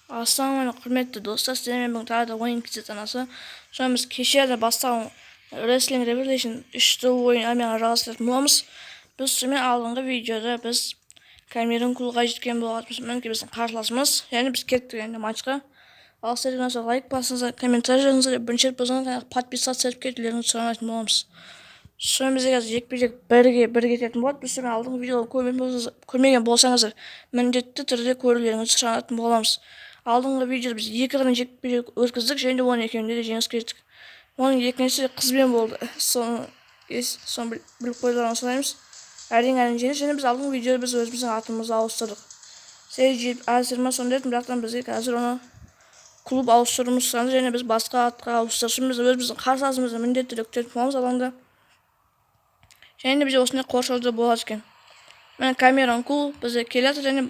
Assalamualaikum құрметті достар, сіздермен бүгін тағы да ойын кезетанасы. Sonra біз кеше де бастаған Wrestling Revolution 3-ті ойын армияға жалғастыратын боламыз. Біз сонымен алдыңғы видеода біз Камерун клубқа жеткен болатынбыз. Мінекей біздің қарсыласымыз. Және біз кеттік енді матчқа. Ал сіздер лайк басыңыздар, комментарий жазыңыздар, бірінші рет болсаңыз подписаться етіп кетулеріңізді сұрайтын боламыз. Sonra бізде қазір жекпе-жек бірге кететін болады. Біз сонымен алдыңғы видеоны көрмеген болсаңыздар, міндетті түрде көрулеріңізді сұранатын боламыз. Алдыңғы видеода біз 2 қырын жекпе-жек өткіздік, және оның екеуінде де жеңіске жеттік. Оның екіншісі қызбен болды. Соны біліп қоюларыңызды сұраймыз. Әрине жеңіс, және біз алдыңғы видеода біз өзіміздің атымызды ауыстырдық. Сіз әзірма сонда еді, бірақтан бізге қазір оны клуб ауыстыруымыз сұранды, және біз басқа атқа ауыстырсын. Біз өзіміздің қарсыласымызды міндетті түрде күтетін боламыз алаңда. Және бізде осындай қоршауда болады екен. Міне Камерун клуб бізде келеді, және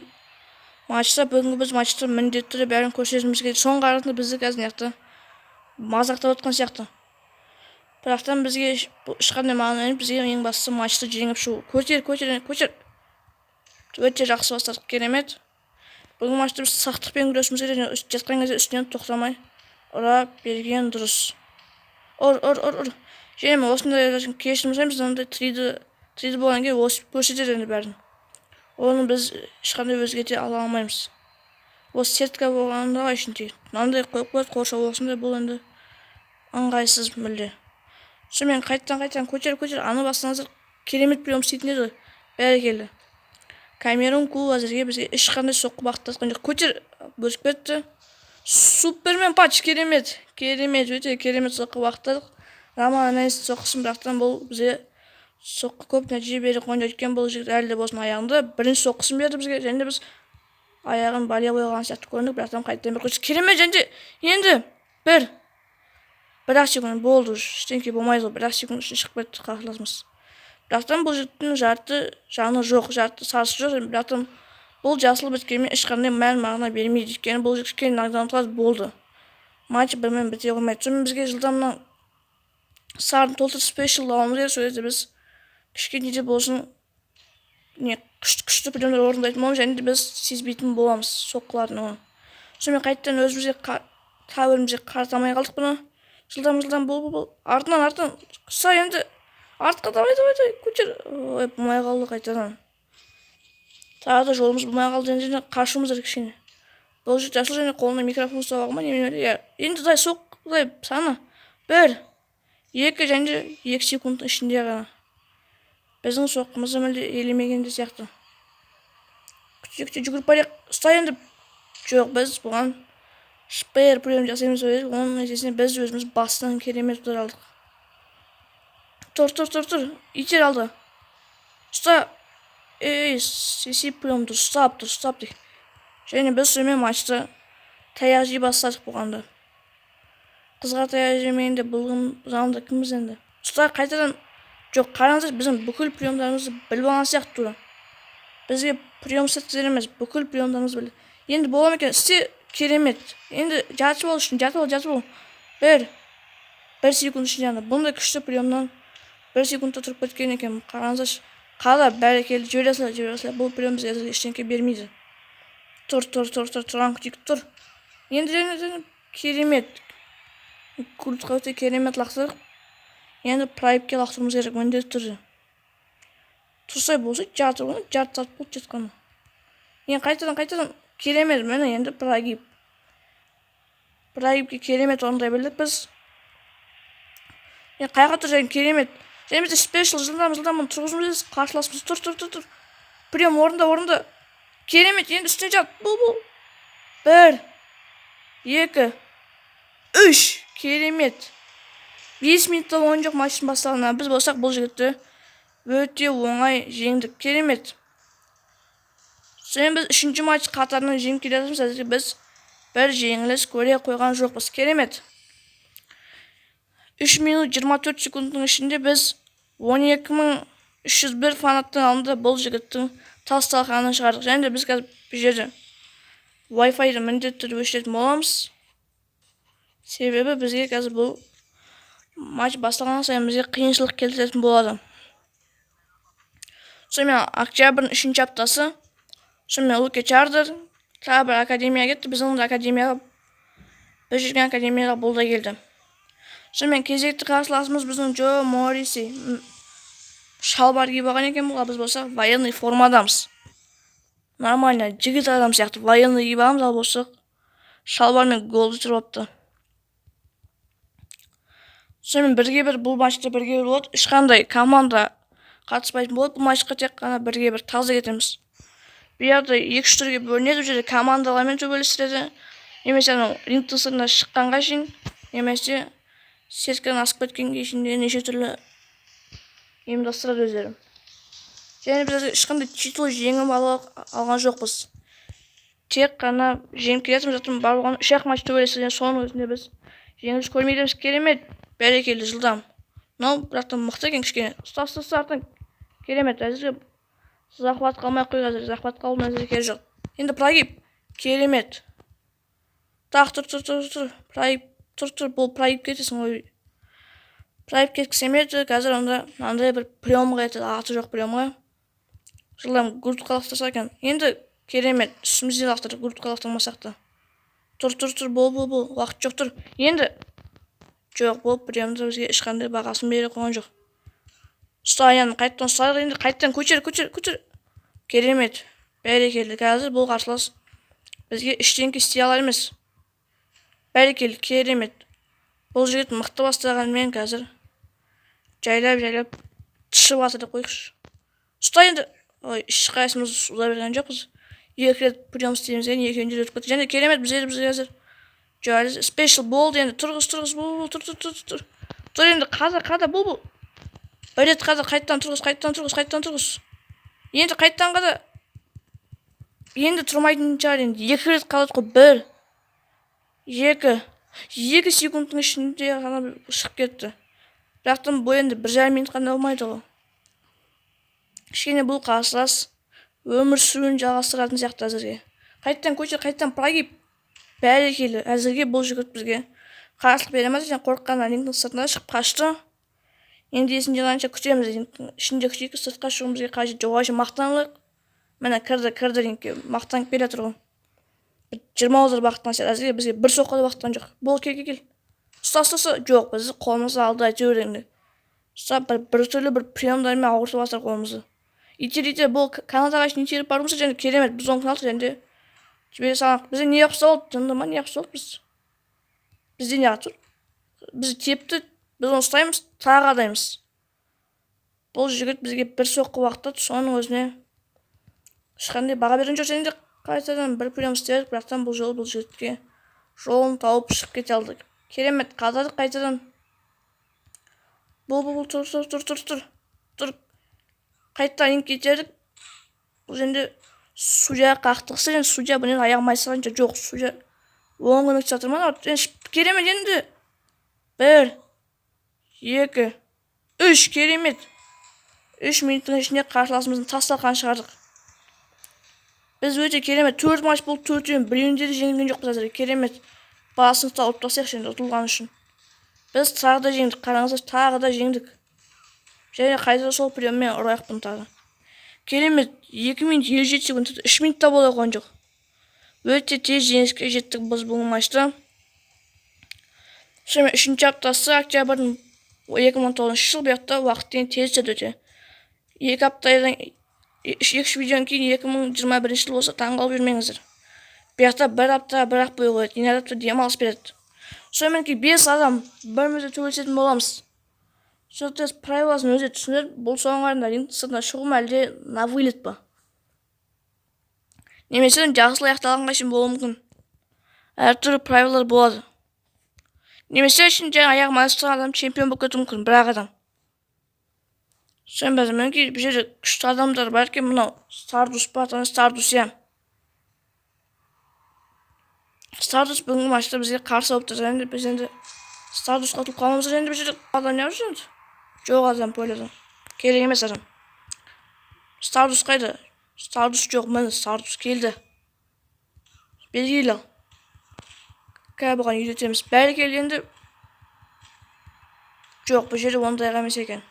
матчта бүгінгі біз матчта міндетті түрде бәрін көрсетуіміз керек. Соңғы арасында бізді қазір неяқты мазақтап отқан сияқты. Бірақтан бізге ешқандай мағына емес, бізге ең бастысы матчты жеңіп шығу. Көтер. Өте жақсы бастадық, керемет. Бүгін матчта біз сақтықпен күресуіміз керек, және жатқан кезде үстінен тоқтамай ұра берген дұрыс. Ұр. Және мен осындай кешірім сұраймын, біз ондай 3-ді болған кейін осы көрсетеді енді бәрін. Оны біз ешқандай өзгерте ала алмаймыз. Осы сетка болғанда ішінде мынандай қойып қойып қоршау осындай, бұл енді ыңғайсыз мүлде. Сонымен қайтадан көтер. Аны бастаңыздар, керемет прием істейтін еді. Бәрекелді. Камерун клубы әзірге бізге ешқандай соққы бағыттатқан жоқ. Көтер, бөлісіп кетті. Супермен патч, керемет, өте керемет соққы бағыттадық. Роман Рейнс соққысын, бірақтан бұл бізге соққы көп нәтиже беріп қойды. Өйткені бұл жігіт әлі де болсын аяғында бірінші соққысын берді бізге, және біз аяғын балия қойған сияқты көрдік. Бірақтан қайтадан бір көтер, керемет, және енді бір-ақ секунд болды, ештеңке болмайды ғой, бір-ақ секунд үшін шығып кетті қарсыласымыз. Бірақтан бұл жігіттің жарты жаны жоқ, жарты сарысы жоқ, бірақтан бұл жасыл біткенмен ешқандай мән мағына бермейді. Өйткені бұл жігітке нокдаунға болды. Матч бірмен біте қоймайды. Сонымен бізге жылдамнан сарын толтыр спешл алуымыз керек, сөйтсе біз кішкене де болсын күшті приемдар орындайтын боламыз, және де біз сезбейтін боламыз соққыларын оны. Сонымен қайтадан өзімізге қаратамай қалдық бұны. Жылдам бұл. Артынан. Құса енді артқа давай, көтер. Бұлмай қалды қайтадан. Тағы да жолымыз бұлмай қалды, және қашуымыз керек кішкене. Бұл жігіт жасыл, және қолына микрофон ұстап алған ма немене. Енді соқ, саны. 1, 2, және 2 секундтың ішінде ғана. Біздің соққымызды мүлде елемегенде сияқты. Күте жүгіріп барайық. Ұста енді. Жоқ, біз бұған шпер прием жасаймыз өйдік. Оның нәтижесінде біз өзіміз бастан керемет ұтар алдық. Тұр. Итер алды. Ұста. Сеси приемді ұстап дек. Және біз сөймен матчты таяқ жей бастадық бұғанда. Қызға таяқ жемейінде бұлғын заңында кіміз енді. Ұста қайтадан. Жоқ, қараңыздар, біздің бүкіл приемдарымызды біліп алған сияқты тура. Бізге прием сәттіздер емес, бүкіл приемдарымызды білді. Енді болам екен, істе керемет. Енді жатып бол. 1 секунд ішінде. Бұндай күшті приемнан 1 секундта тұрып кеткен екен. Қараңыздар, қала бәрекелді жібере. Бұл прием бізге ештеңке бермейді. Тұрған күтейік, тұр. Енді керемет. Күлтқа өте керемет лақтырдық. Енді прайпке лақтыруымыз керек, міндетті түрде. Тұрсай болса, жарты сат болды жатқаны. Енді қайтадан керемет, мені енді прайгип. Прайгипке керемет орындай білдік біз. Енді қайға тұр, және керемет. Және бізде спешл жылдам тұрғызымыз, қарсыласымыз, тұр. Прием орында. Керемет, енді үстіне жат, бұл. 1, 2, 3, керемет. 5 минутта ойын жоқ матчтың басталғанына. Біз болсақ бұл жігітті өте оңай жеңдік. Керемет. Сонымен біз 3-ші матч қатарынан жеңіп келетіміз. Әзірге біз бір жеңіліс көре қойған жоқпыз. Керемет. 3 минут 24 секундтың ішінде біз 12.301 фанаттың алдында бұл жігіттің тас-талқанын шығардық. Және де біз қазір бұл жерде Wi-Fi-ді міндетті түрде өшіретін боламыз. Себебі бізге қазір бұл матч басталған сайын бізге қиыншылық келтіретін болады. Сонымен октябрьдің 3-ші аптасы. Сонымен Луки Чардер Tағы бір академияға кетті. Біздің де академияға, біз жүрген академияға бұл да келді. Сонымен кезекті қарсыласымыз біздің Джо Мориси. Шалбар киіп алған екен, бұл біз болсақ военный формадамыз. Нормально, жігіт адам сияқты военный киіп алғанбыз, ал болсақ шалбармен гол түсіріп алыпты. Сонымен бірге-бір бұл матчта бірге-бір болады. Ешқандай команда қатыспайтын болады. Бұл матчқа тек қана бірге-бір таза кетеміз. Бұяқта 2-3 түрге бөлінеді, бұл жерде командалармен төбелестіреді. Немесе рингтің сыртына шыққанға шейін, немесе сеткадан асып кеткенге шейін неше түрлі ұйымдастырады өздері. Және біз ешқандай титул жеңіп алған жоқпыз. Тек қана жеңіп келетіміз, жатырмыз барлығын 3-ақ матч төбелестірген, соның өзінде біз жеңіліс көрмейміз. Керемет, бәрекелді, жылдам. Мынау бірақтан мықты екен кішкене. Ұстасы артын керемет. Әзірге захват қалмай қой, қазір захват қалудың әзірге керегі жоқ. Енді прогиб, керемет. Тақ, тұр. Прогиб, тұр, бұл прогиб кетесің ғой. Прогиб кеткісі емеді, қазір онда мынандай бір приемға етеді, аты жоқ приемға. Жылдам гурт қалықтырса екен. Енді керемет, үстімізде лақтыр, гурт қалықтырмасақ та. Тұр, бол, уақыт жоқ, тұр. Енді жоқ, бұл приемді бізге ешқандай бағасын бере қойған жоқ. Ұстайын, қайттан ұстайық, енді қайттан көтер. Керемет, бәрекелді. Қазір бұл қарсылас бізге іштенкі істей алар емес. Бәрекелді, керемет. Бұл жігіт мықты бастағанмен қазір жайлап тышып атыр деп қойықшы. Ұста енді. Ой, ешқайсымыз ұза берген жоқпыз. 2 рет прием істейміз, екеуінде өтіп кетті. Және керемет бізге қазір жайлы спешл болды. Енді тұрғыз, тұр енді қада бұл. Өрет қада, қайттан тұрғыз. Енді қайттан қада. Енді тұрмайтын шығар, енді 2 рет қалады қой. 2 секундтың ішінде ғана шығып кетті. Бірақтан бұл енді 1,5 минут қана болмайды ғой. Кішкене бұл қарсылас өмір сүруін жалғастыратын сияқты әзірге. Қайттан көтер, қайттан прогиб. Бәрекелді. Әзірге бұл жігіт бізге қарсылық беремez. Және қорыққаннан рингтің сыртына шығып қашты. Енді есін жиғанша күтеміз. Ішінде күтейік, сыртқа шығуымыз бізге қажет жоқ. Ойша мақтанылық. Міне кірді рингке. Мақтанып келе тұр ғой. 20 ұзыр бақтан сәт. Әзірге бізге бір соққыда бақтан жоқ. Бол, кел. Ұстасы жоқ, біз қолымызды алды әйтеуір енді. Ұстап бір түрлі бір приемдармен ауыртып бастыр қолымызды. Итер, бұл Канадаға үшін итеріп барымызды, және керемет, біз оң қыналды, және жібере салақ. Бізде не қыста болды, жындырма, не қыста болды біз. Бізде не атыр? Біз тепті, біз оны ұстаймыз, тағы адаймыз. Бұл жігіт бізге бір соққы уақытта, соның өзіне ешқандай баға берген жоқ, және қайтадан бір прием істедік, бірақтан бұл жолы бұл жігітке жолын тауып шығып кете алдық. Керемет, қададық қайтадан. Бұл, тұр. Қайттан еңк кетердік. Бұл жерде судья қақтықсы, және судья бұнен аяғым айсығанша жоқ. Судья оң көмекші жатырман. Керемет енді. 1, 2, 3, керемет. 3 минуттың ішінде қарсыласымыздың тасталқан шығардық. Біз өте керемет. 4 матч бұл 4-тен біреуінде де жеңілген жоқпыз әзірге. Керемет. Басын ұсталып тастайық енді ұтылған үшін. Біз тағы да жеңдік. Қараңыздар, тағы да жеңдік. Және қайта сол приеммен ұрайық бұны тағы. Керемет, 2 минут 57 секунд, 3 минутта бола қойған жоқ. Өте тез жеңіске жеттік біз бұл матчта. Сонымен 3-ші аптасы октябрьдің 2019 жыл, бұяқта уақыттен тез өте. 2 аптадан 2 видеодан кейін 2021 жыл болса таңғалып жүрмеңіздер. Бұяқта 1 апта бірақ бой қояды, енді апта демалыс береді. Сонымен 5 адам бірімізде төбелесетін боламыз. Сөйтіп правиласын өзі түсіндір, бұл соңғарында рингтің сыртына шығу ма, әлде на вылет па? Немесе жақсылы аяқталғанға шейін болуы мүмкін. Әртүрлі правилар болады. Немесе үшін аяғым айыстырған адам чемпион болып кетуі мүмкін, бір-ақ адам. Сонымен мүмкін бұл жерде күшті адамдар бар екен, мынау Стардус па, Стардус я. Стардус бүгінгі матчта бізге қарсы болып тұр, және біз енді Стардусқа ұтылып қалмамыз, және бұл жерде адам не жүрсіңіз? Жоқ адам пойлады. Керек емес адам. Стардус қайда? Стардус жоқ, міне Стардус келді. Белгейлі. Кәй бұған үйретеміз. Бәрі келгенде жоқ, бұл жерде ондайға емес екен.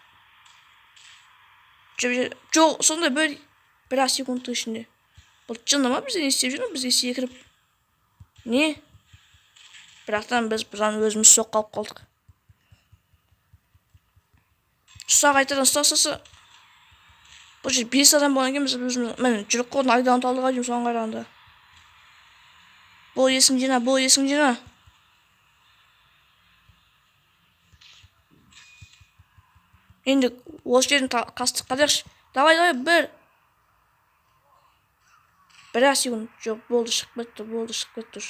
Жоқ, сонда бір секундтың ішінде. Бұл жындама бізден не істеп жүр, бізге секіріп. Не? Бірақтан біз бұдан өзіміз соққалып қалдық. Ұста қайтадан, ұста. Бұл жер 5 адам болған екен, біз өзіміз, мен жүріп қолын айдан талдыға деймін соған қарағанда. Бұл есің жина. Енді осы жерін қастық қадақшы. Давай, бір секунд. Жоқ, болды, шығып кетті.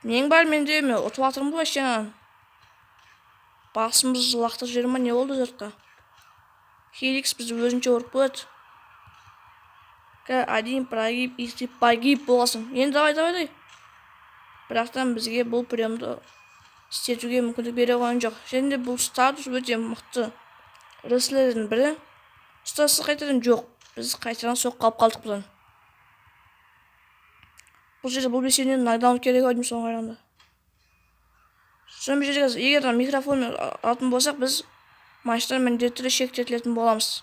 Нең бар менде, мен ұтып атырмын ғой жаңан. Басымыз лақтыр жері ма, не болды жұртқа? Хеликс бізді өзінше ұрып болады. Один прогиб, если погиб боласың. Енді давай. Бірақтан бізге бұл приемді істетуге мүмкіндік бере қойған жоқ. Және бұл статус өте мықты рестлердің бірі. Ұстасы қайтадан жоқ. Біз қайтадан соққалып қалдық бұдан. Бұл жерде бұл бесенен нокдаун керек ойдым соған қарағанда. Соны жерге егер микрофонмен алатын болсақ, біз матчтан міндетті шектетілетін боламыз.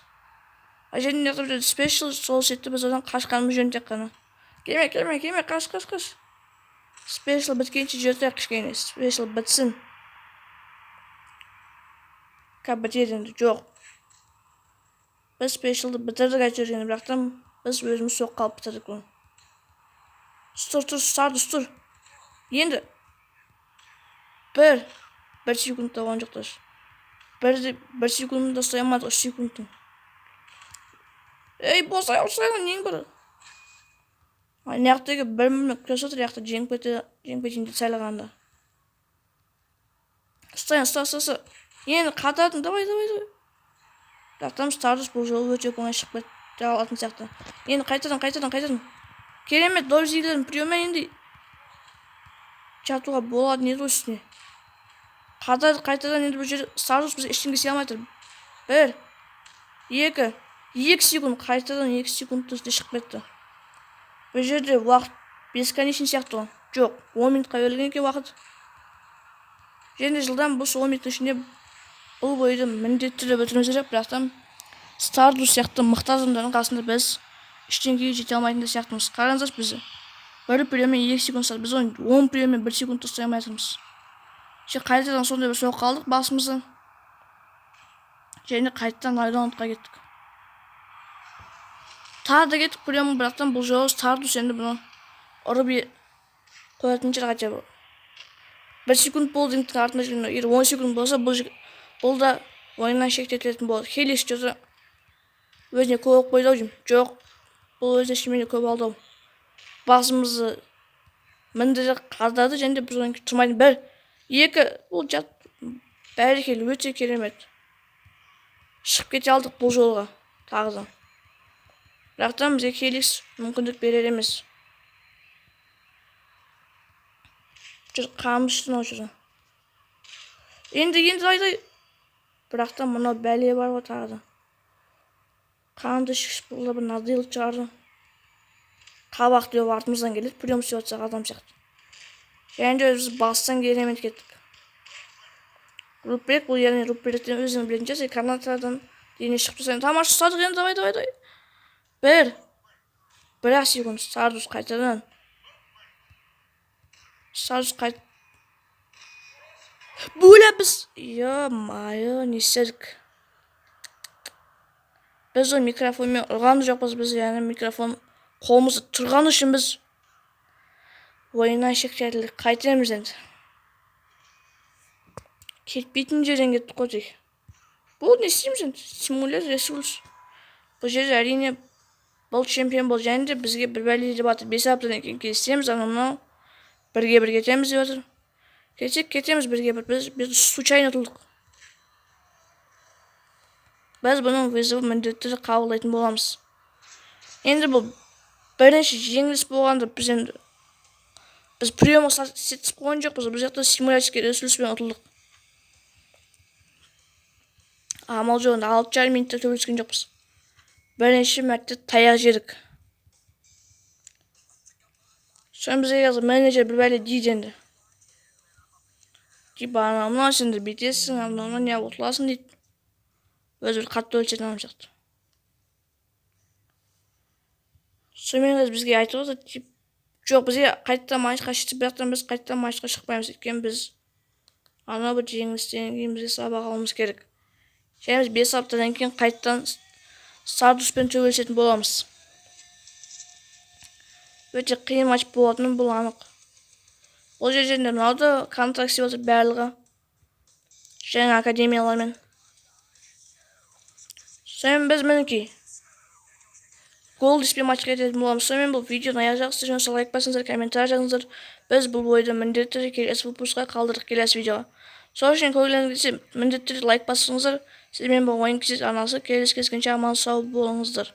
Және де спешл сол сетті біз одан қашқанымыз жөн тек қана. Келме, қаш. Спешл біткенше жүртек кішкене, спешл бітсін. Бітеді жоқ. Біз спешалды бітірдік әйтеуір, бірақтан біз өзіміз соққалып бітірдік оны. Тұр. Енді бір секундта оған жоқтар. Бір секундта ұстаймады, 3 секундтың. Ей, босай, нең бір. Наяқтағы бір мүлік көз отыр, яқты жеңіп кетейінде сайлағанда. Ұста. Енді қатардың, давай. Бірақтан Стардус бұл жолы өте оңай шығып кетті алатын сияқты. Енді қайтадан. Керемет, дорзилерін приеммен енді жатуға болады неді үстіне. Қайтадан енді бұл жер Стардус біз ештеңге істей алмай тұр. 1, 2 секунд, қайтадан 2 секунд үсте шығып кетті. Бұл жерде уақыт бесконечный сияқты. Жоқ, 10 минутқа берілген екен уақыт. Және жылдан бұл 10 минут ішінде бұл бойды міндетті түрде бітіруіміз керек, бірақтан Стардус сияқты мықты адамдардың қасында біз ештеңеге жете алмайтындай сияқтымыз. Қараңыздаршы бізді. Бір приеммен 2 секунд ұстадық, біз оны 10 приеммен 1 секунд ұстай алмайтынбыз. Қайтадан сондай бір соққы алдық басымыздан. Және қайтадан нокдаунға кеттік. Тағы да кеттік приеммен, бірақтан бұл жолы Стардус енді бұны ұрып қоятын жер қайтя бұл. 1 секунд болды еңтің артында жүрген, егер 10 секунд болса, бұл да ойыннан шектетілетін болды. Хеликс жүрді өзіне көп қойды деймін. Жоқ, бұл өзіне шынымен көп алды. Басымызды міндері қадады, және де біз оның тұрмайтын. 1, 2, бұл жат бәрекелі өте керемет. Шығып кете алдық бұл жолға тағыдан. Бірақтан бізге Хеликс мүмкіндік берер емес. Қамыз үшін ау жүрді. Енді дай. Бірақтан мұнау бәле бар ғой тағыдан. Қанды шықш болда бір надыл чарды. Қабақ деу артымыздан келеді, прием істеп жатсақ адам сияқты. Және де біз бастан керемет кеттік. Рупрек бұл яғни Рупректен өзінің білетін канаттардан дене шығып тұрсайын. Тамашы ұстадық енді, давай. 1 секунд, Стардус қайтадан. Бөля біз. Майы, не істедік. Біз ол микрофонмен ұрғаны жоқпыз, біз яғни микрофон қолымызды тұрған үшін біз ойыннан шектетілдік. Қайтеміз енді. Кетпейтін жерден кеттік қой тек. Бұл не істейміз енді? Симулятор ресурс. Бұл жерде әрине бұл чемпион бол, және де бізге бір бәле деп атыр. 5 аптадан кейін келсеміз, анау бірге кетеміз деп отыр. Кетеміз бірге бір. Біз случайно тұлдық. Біз бұның вызовы міндетті қабылдайтын боламыз. Енді бұл бірінші жеңіліс болғанда біз приемға сетіп қойған жоқпыз. Біз жақта симуляторский ресурспен ұтылдық. Амал жоғында 6,5 минутта төбелескен жоқпыз. Бірінші мәрте таяқ жедік. Соны бізге қазір менеджер бір бәле дейді енді. Анауынан сенді бетесің, анауынан не ұтыласың дейді. Өзі бір қатты өлшетін адам сияқты. Сонымен бізге айтып отыр, жоқ, бізге қайтадан матчқа шықты, бірақтан біз қайтадан матчқа шықпаймыз, өйткені біз ана бір жеңілістен кейін бізге сабақ алуымыз керек. Және біз 5 аптадан кейін қайтадан Старduspен төбелесетін боламыз. Өте қиын матч болатыны бұл анық. Ол жерде мынауды контракт істеп отыр барлығы. Жаңа академиялармен. Сонымен біз мінекей гол диспен матчқа кететін боламыз. Сонымен бұл видеоны аяқ жақсы жөн лайк басыңыздар, комментарий жазыңыздар. Біз бұл ойды міндетті түрде келесі выпускқа қалдырдық, келесі видеоға. Сол үшін көңіліңіз келсе міндетті түрде лайк басыңыздар. Сізбен бұл ойын кезет арнасы келесі кездескенше аман сау болыңыздар.